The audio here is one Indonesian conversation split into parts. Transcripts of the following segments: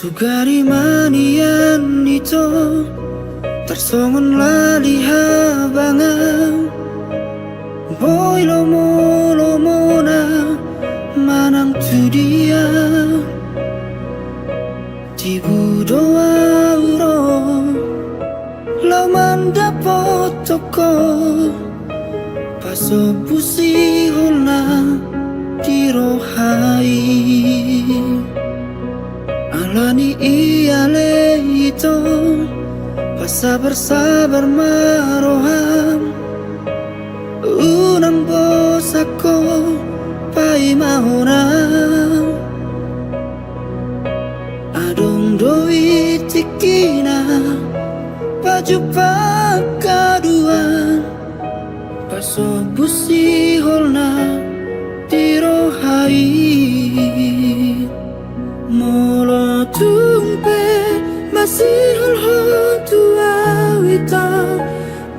Sugari manian ito tersongon lali habangan boy lomo na manang tu dia tibu doa uro lau mandapot toko paso pusi holna tirohai alani iale ito pasabar-sabar maroham unang bos ako pai mahona adong doi tikina baju pakaduan paso busi holna tirohai molo tumpe masih holho tua wita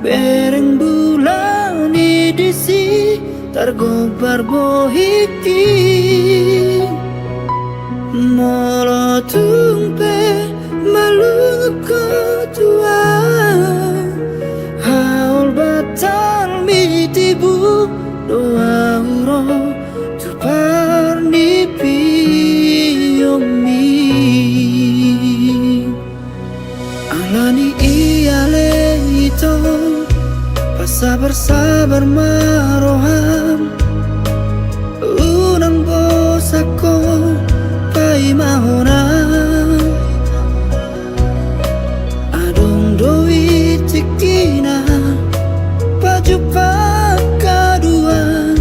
bereng bulan disi targobar bohiti molo tumpe malung ko tua haul batal mitibu doa uro tu parnipi yomi alani iale ito pasabar-sabar maroham unang bos ako pai mahona adong doi tikina baju pakaduan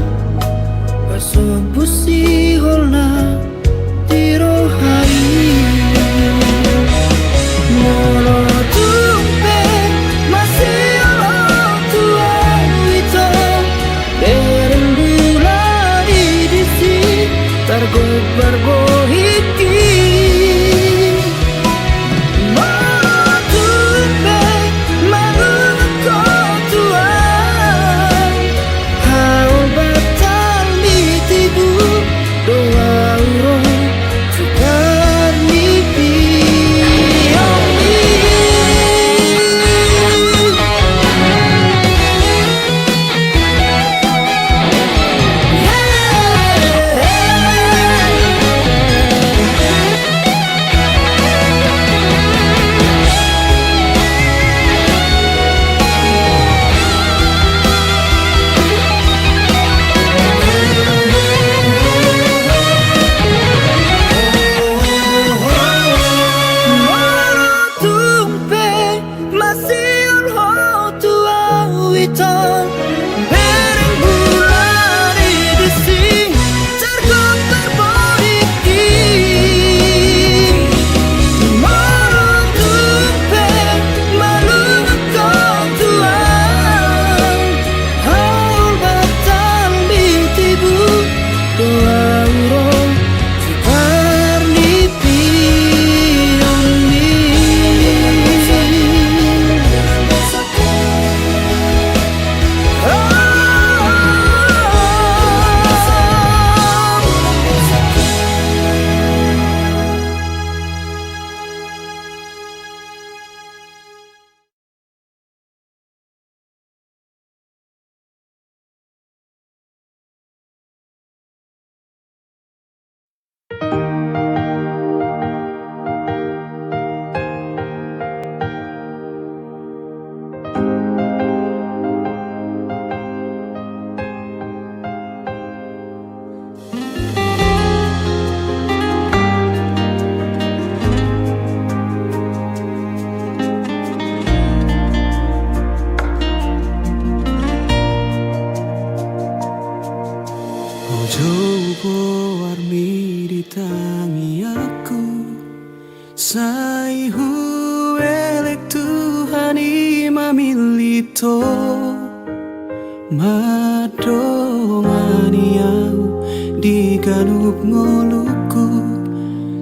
paso busi holna tirohai molo tumpe masih olo tua wito dereng bulan disi targobar bohiti molo tumpe malung ko tua haul batal mitibu doa uro tukar mimpi bereng bulan disi tergobar bohiti molo tumpe malung ko tua haul batal mitibu doa uro parnipi Ojo warmi di tangi aku sai huelek Tuhan imamilito madongani au di ganup ngoluku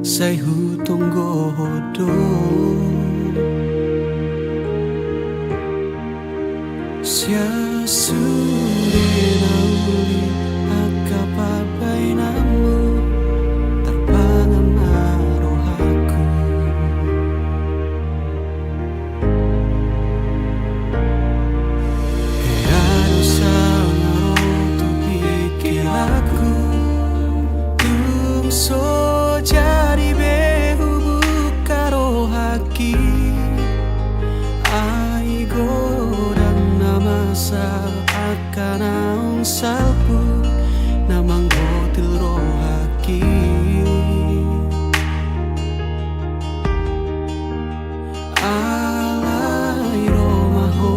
sai hutonggo hodo sia sure nauli akapapai namu terpangan marohaku akan naung salpu namang hotel rohaki alai romaho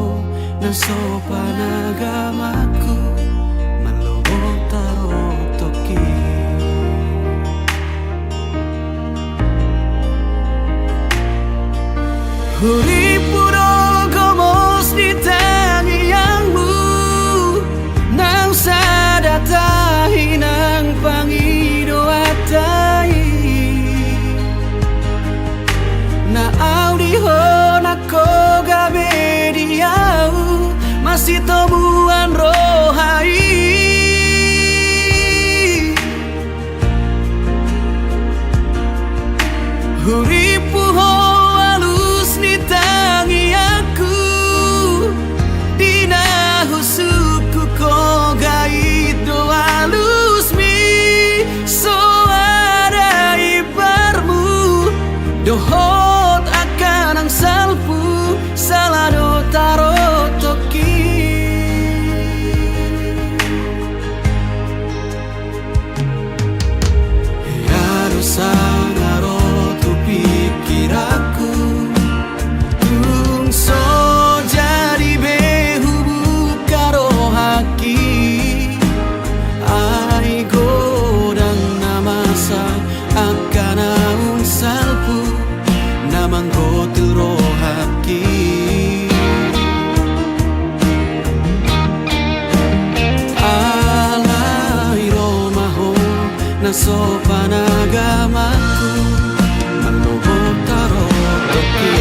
na sopan agamaku malobok tarok toki Huri puro gomos di tangiangmu nang sadatahi nang pangido atai na audiho na kogabe diau masih tobuan rohai Huri puho alus ni tangi aku dina husuku ko gaido alus mi so ada ibarmu dohot akan ang salpu salado taro toki harus sangaro tu pikiraku tung so jadi behu bukaro haki ai godang namasa akan naung salpu namang hotel rohaki alai romaho na sopan agamaku malobok taro toki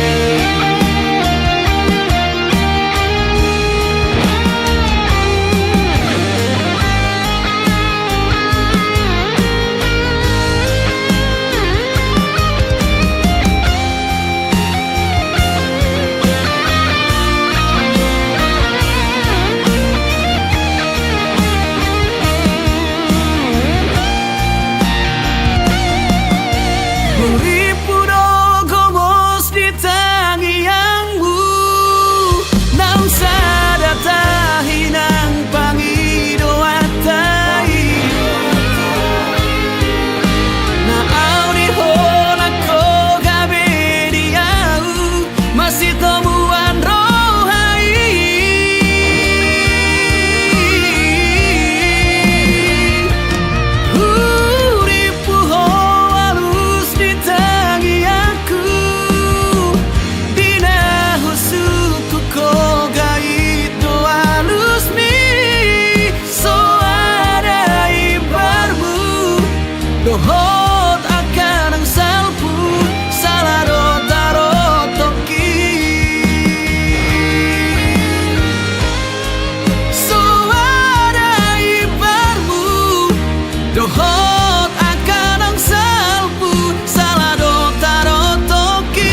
Huri puro gomos di tangiangmu nang sadatahi nang pangido atai na audiho na kogabe diau masih tomuan rohai Huri puho alus di tangi aku dina husuku ko gaido alus mi so ada ibarmu dohot akan ang salpu salado taro toki so ada ibarmu dohot akan ang salpu salado taro toki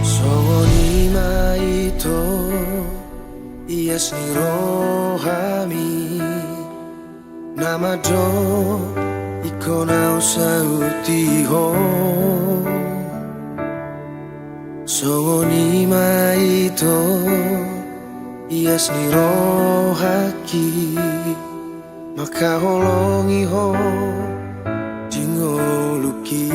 Songoni maito Iyas ni rohami Nama do Iko na usauti ho Songoni maito Iyas ni rohaki Maka holongi ho Jingoluki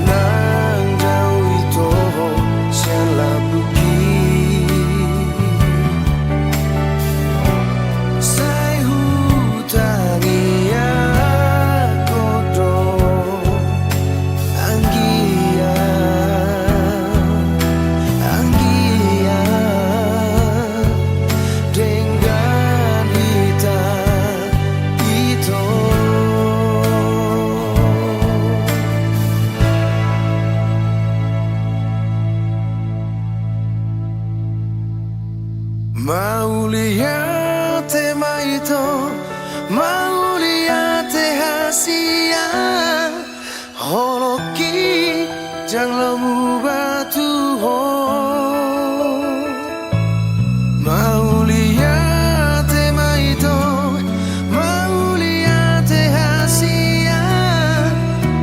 Nang jauh itu siang labuki Mauliate maito, mauliate hasia, holoki jang lemu batu ho. Mauliate maito, mauliate hasia,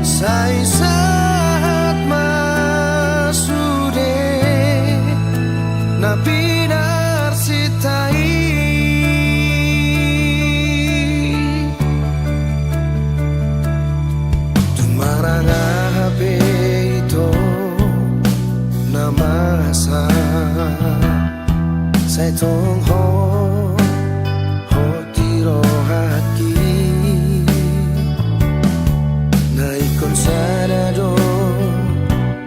sai saat masude nabi. Sai tong ho tiro haki na ikon sadado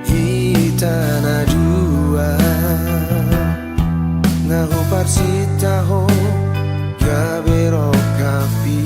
hitana dua na ho parsita ho gabero kapi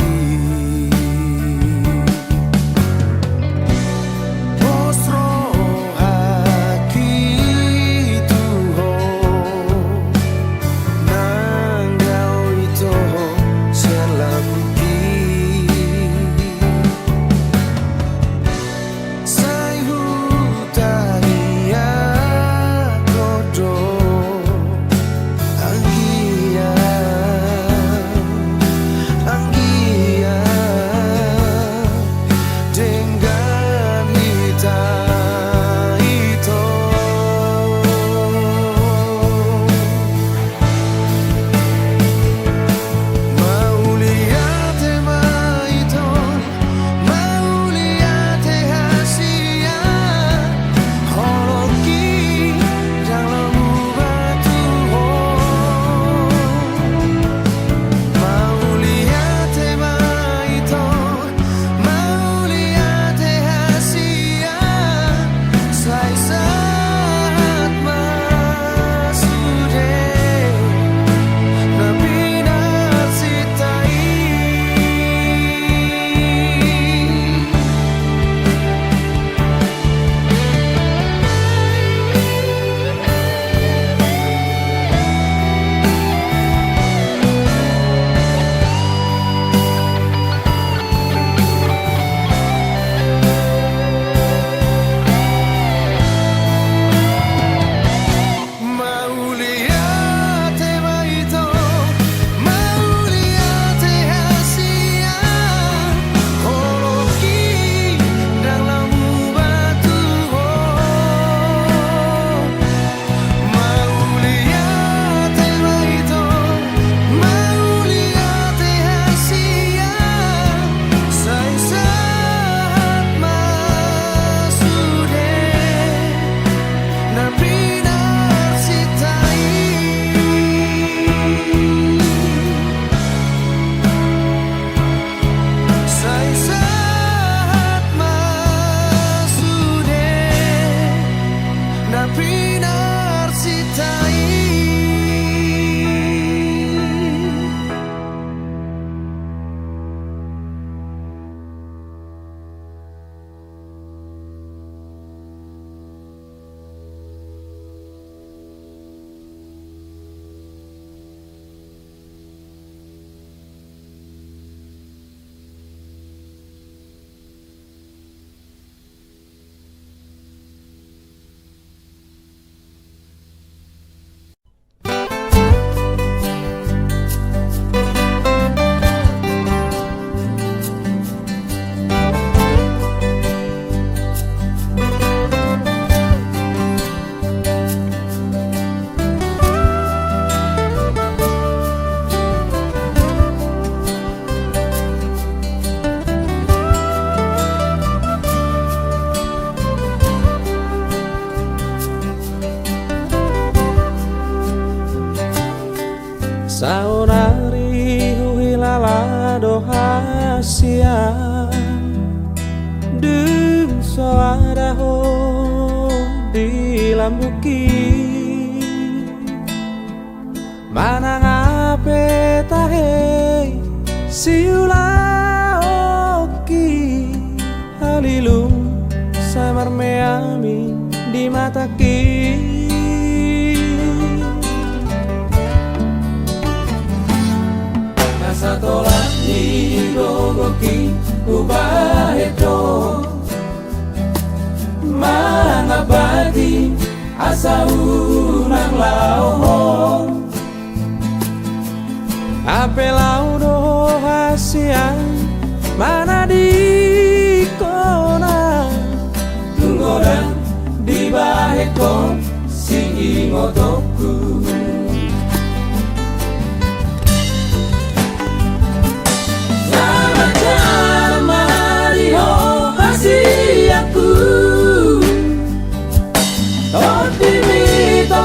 Saunari huhilala dohasia Dung soadaho di lambuki Manang ape tahe siula oki Halilum samar meami di mata ki baheto mangabadi asa unang laohong ape laudo hasian mana di kona tunggodan di baheko si ingotoku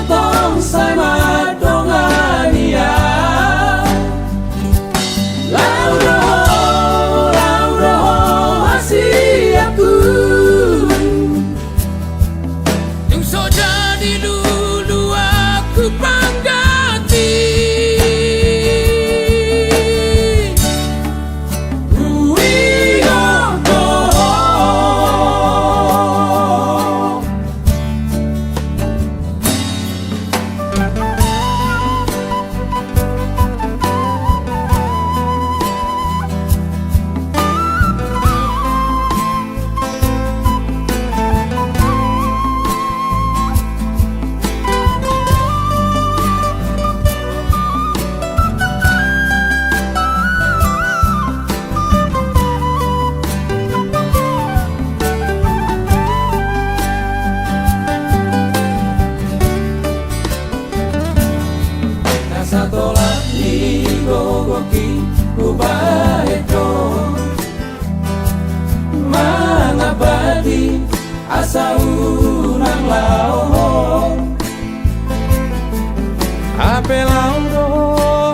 tong sai ma dong ania laudo masih aku yang so jadi dulu aku panggati satolah di gogoki kubaheto mangabadi asa unang laohong ape laudo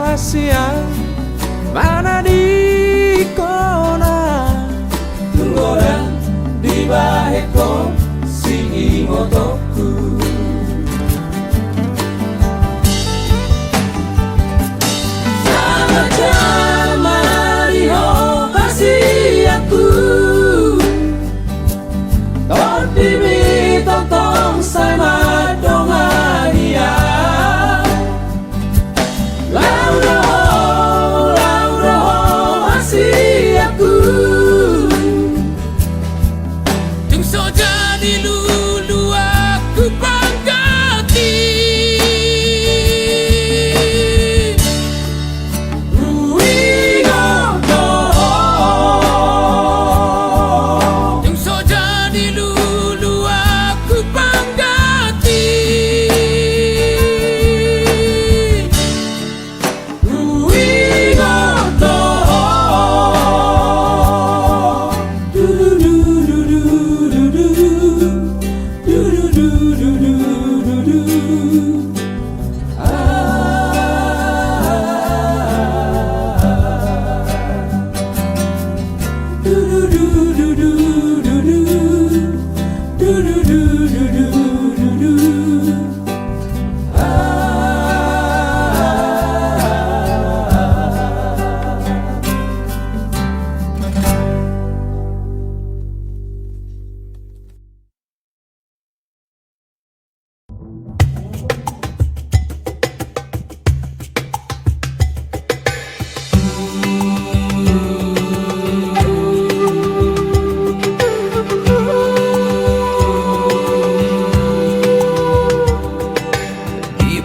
hasian mana di kona tunggodan di baheko si ingotoku tong sai ma dong ania laudo masih aku yang so jadi lulu aku panggati yang so jadi lulu aku panggati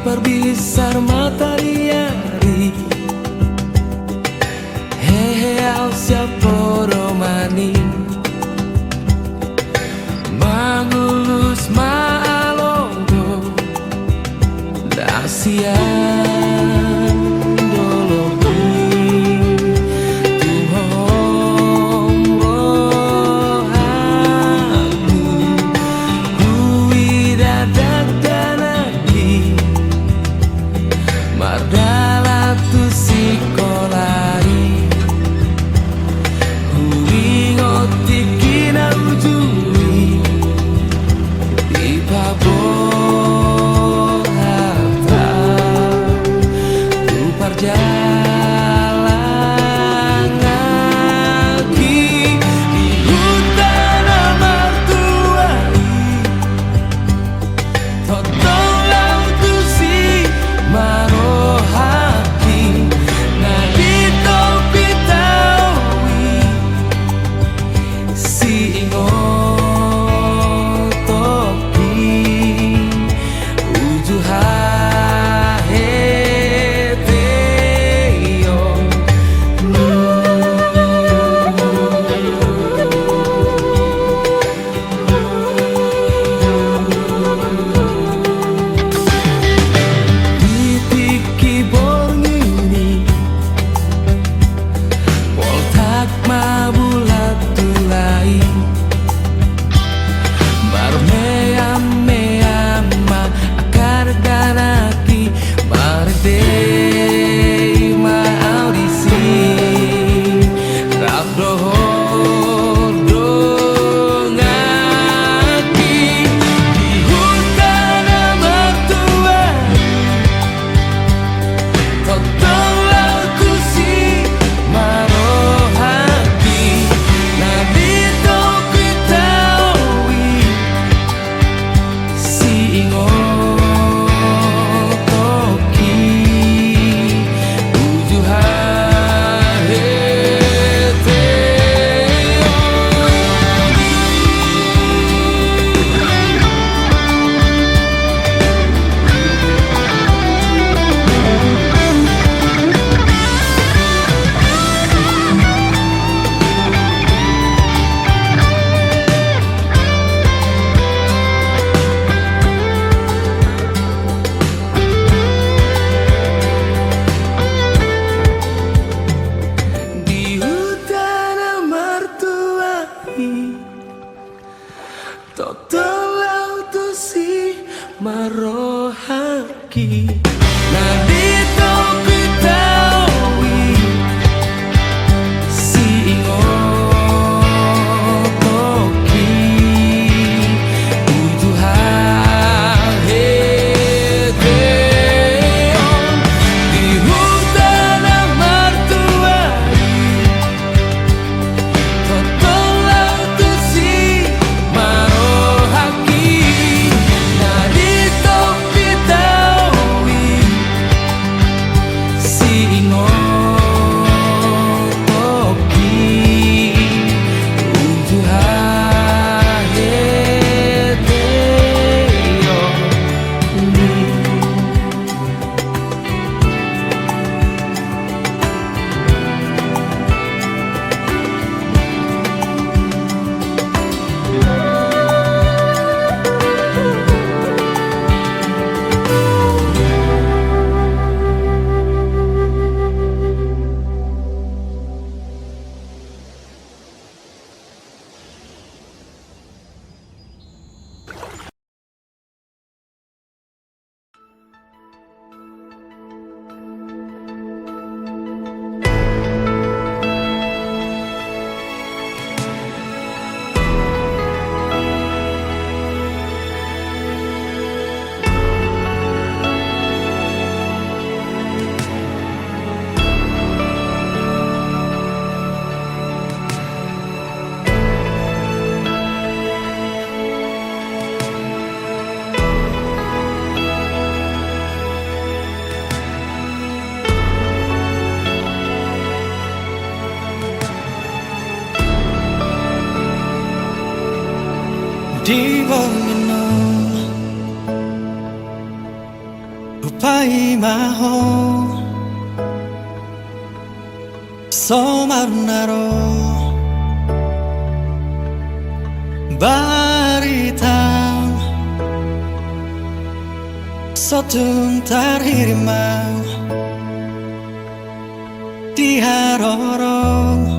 Perbisar matahari hehe au siapa romani mangulus maalonggo dasian dologi tuhong rohamu hui dadak danagi Mardala tu sikolari hui ngoti kina ujui di pabor harta tu perjalanan lagi di hutan amartuai totong lau tu si maroha ma audisi Rabroho dongaki di hutan mertua Totong laku si marohaki Nabi toki taui si ingo toki uju hahete di hutan mertuai Total lautu si marohaki Nadi topi taui si ingo toki uju hahete di hutan mertuai Total lautu si marohaki Nadi topi taui si ingo toki uju hahete yo ni Di bawah rupai maho somarnaro baritang sotum tarhirimau di harorong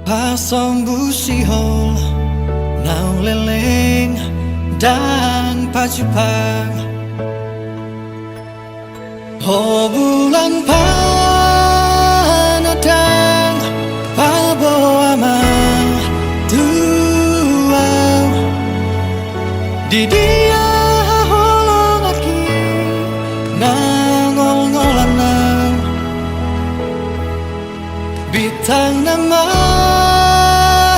pasong busihol nau leleng dan pacupang oh bulan panadang pabawa amang tuau di dia holong aki nangol-ngolanang bitang nama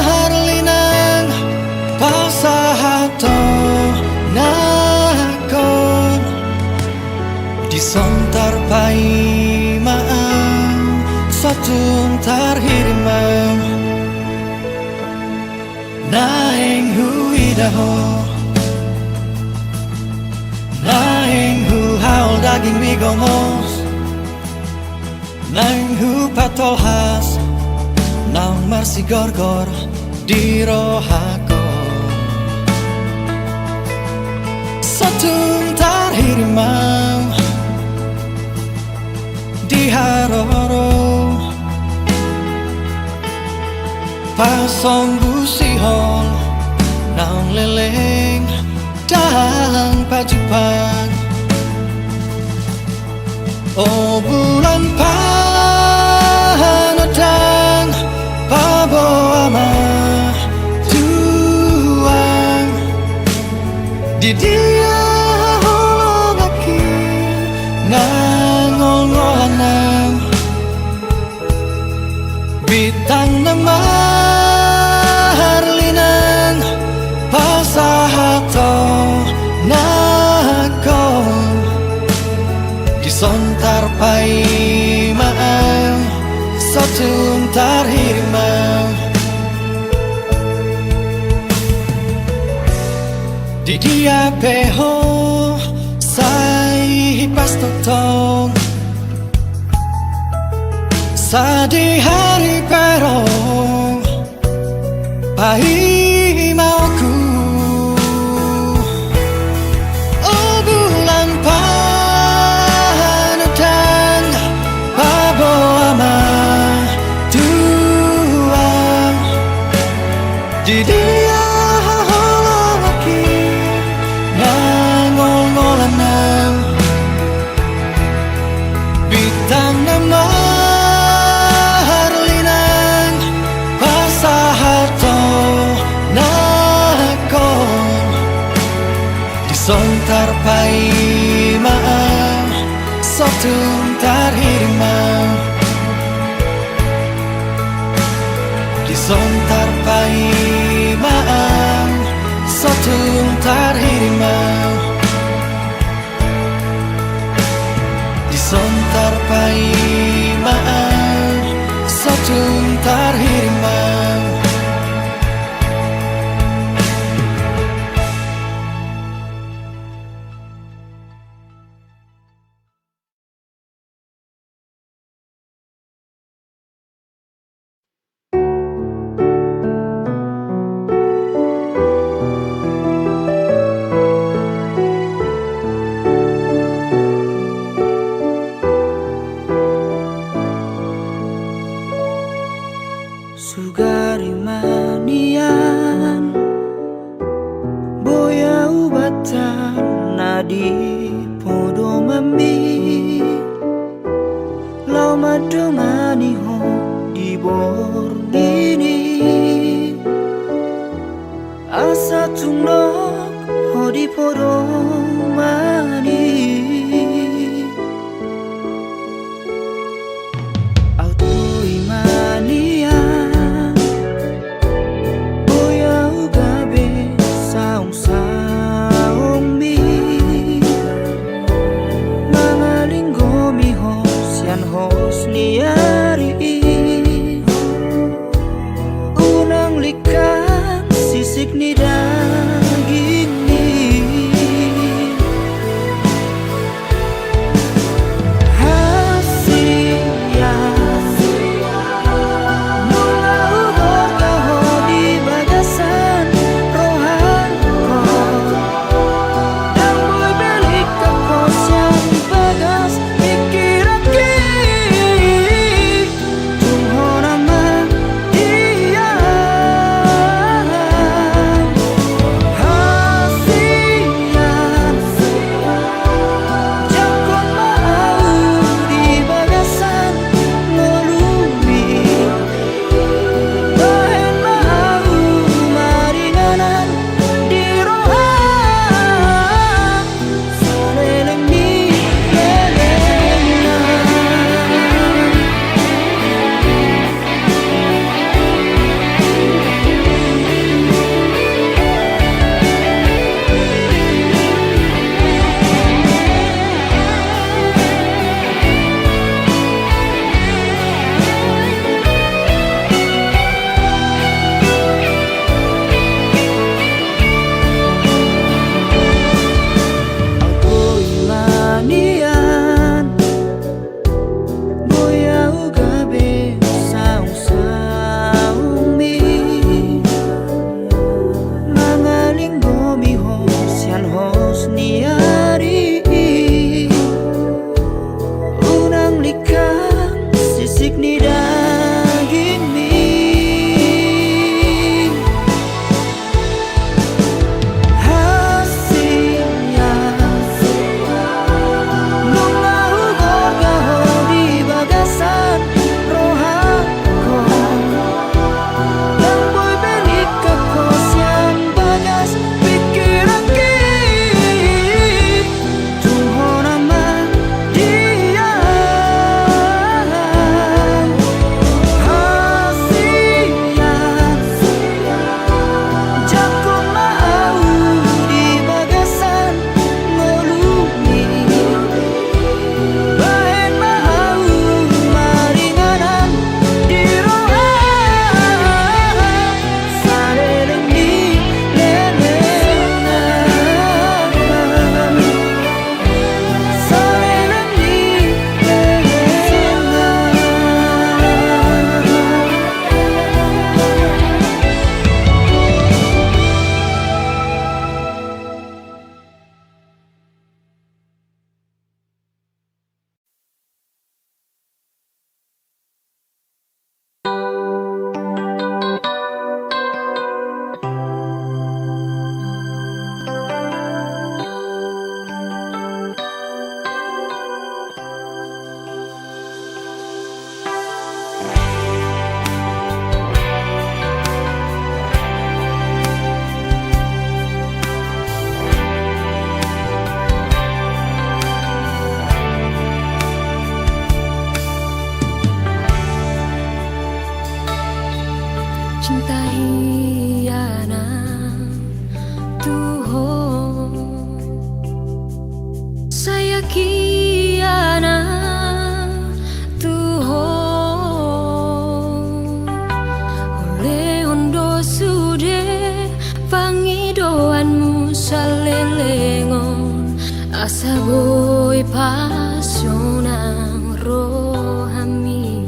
harlinang pasahato nakon disontar pai maang satum tarhirimau naeng huidaho naeng hu haul daging migomos naeng hu patolhas nang marsi gorgor di rohako satum tarhirimau di haroro pasong busihol naung leleng dalang pajupang Oh bulan panodang paboama tuang di dia holongaki ngangol-ngolanang bitang nama harlinan pasahato nakon gisontar pai maang satung tarhirmang di dia peho sai pastotong sa di hari perong pai mauku. Oh bulan panodang paboama tuang di dia holongaki ngangol-ngolanang bitang nama harlinang pasahato nakon disontar pai maang sotung tarhirmang disontar pai maang sotung tarhirmang disontar pai maang sotung tarhirmang. Sugari manian boya ubatan nadi podo mami lau madongani ho di borgini asa tunok ho di podo mani auto imania hosniari unang likan sisik ni daging ni saya kiana tuho oleh ondo sude pangidoanmu salelengon asa boy pasionang rohami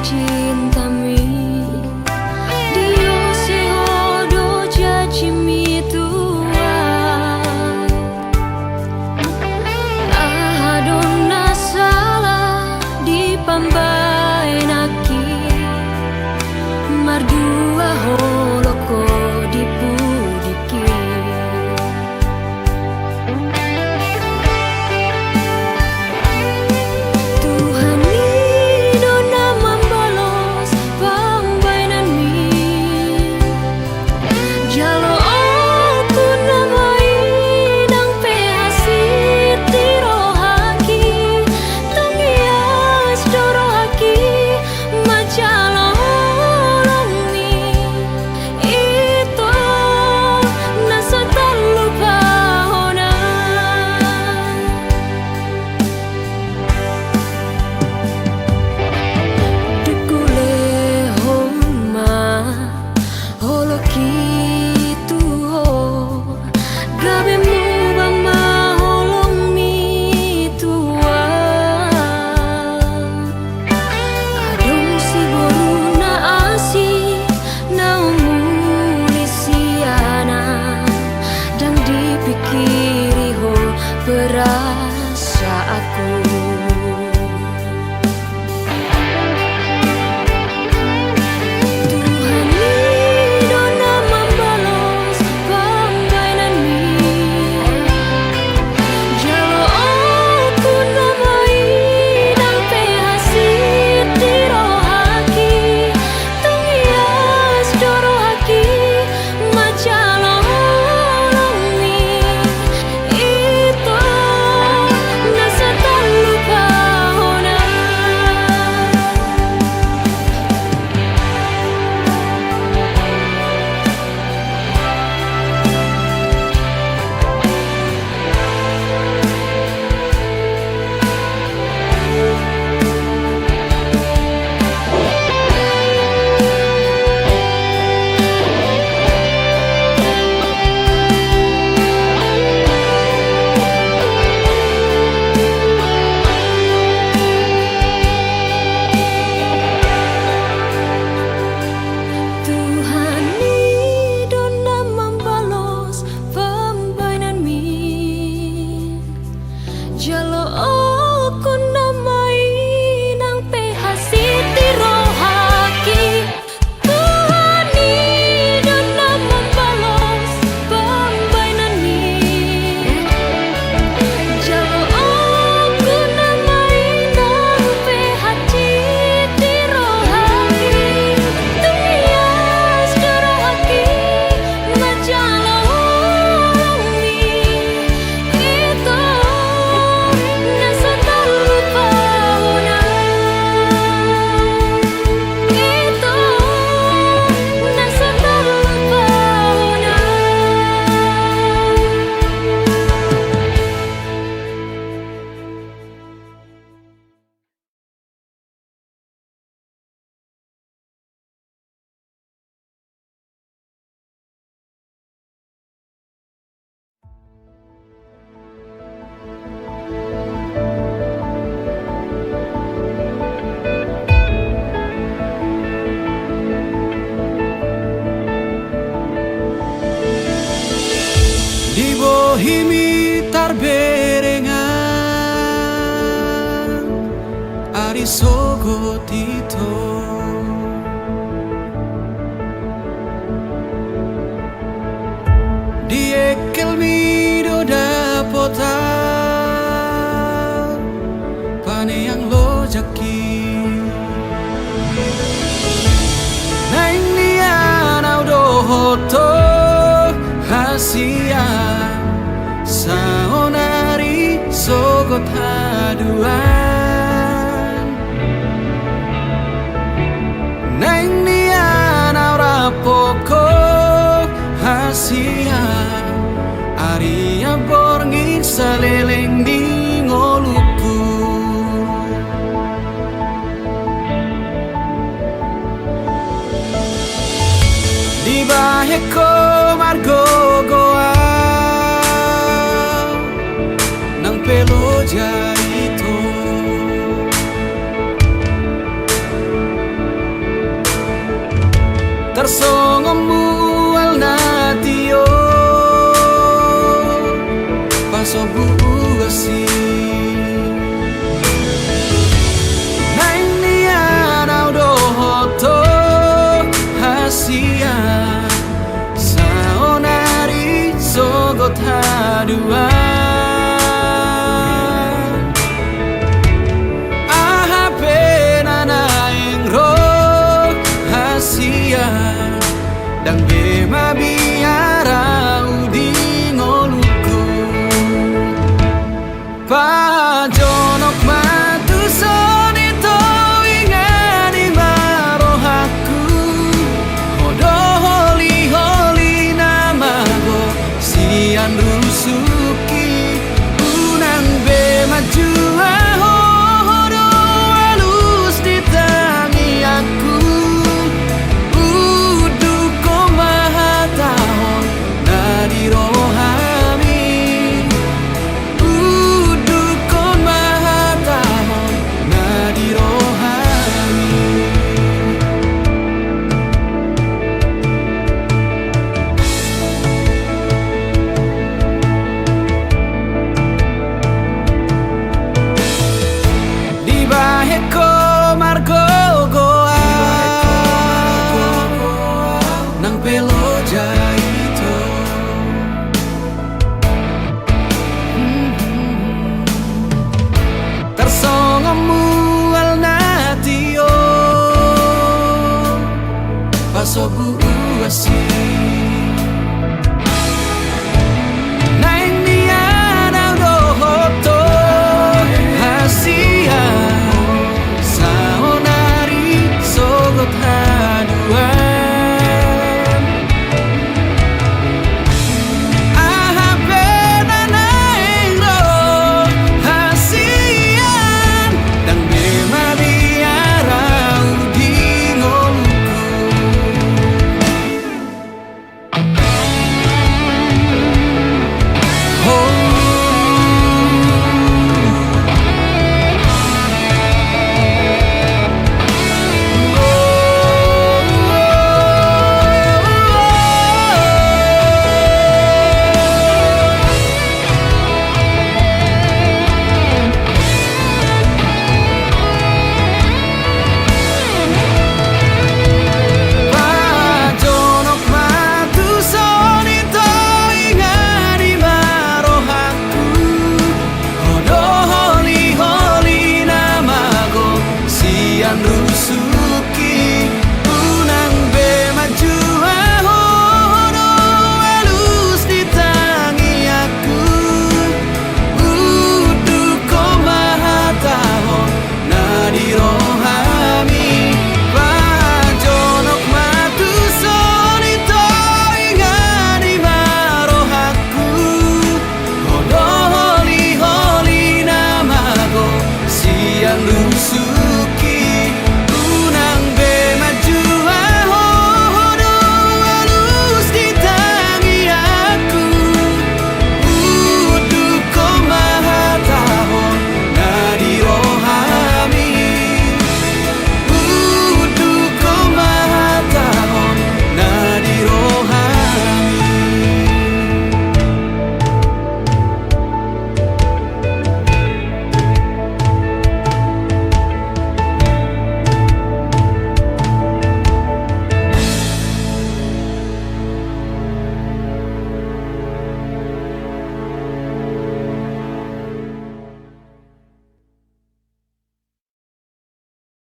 mencintami Dio sehodo jajimi tua Adona salah di pambai naki Mardua holoko di budiki Tuhan berasa aku Tuhan idona membalas pambainan mi jalo aku namai dan pehasit di rohaki tungias dorohaki macalo jalo aku namai nang pehasit di rohaki Tuhan idona membalas pambainan mi jalo aku namai nang pehasit di rohaki tungias dorohaki macalo Di bohimi tarberengan Ari sogo tito Di ekel mi do dapota Pane yang lo jaki Naing nian au do hoto Hasia saonari sogot haduan rahasia Aria borngin saleleng di ngoluku Di baheko margo goa Nang pelo jaito Tersongemu al natio Paso buasi Naing nian audo hoto hasia Saonari sogot haduan Dan bema biara udi ngoluku Pajonok matu sonito ingani marohaku Hodo holi namago sian rusuki Unang bema jua hodo halus ditangi aku Paso buasi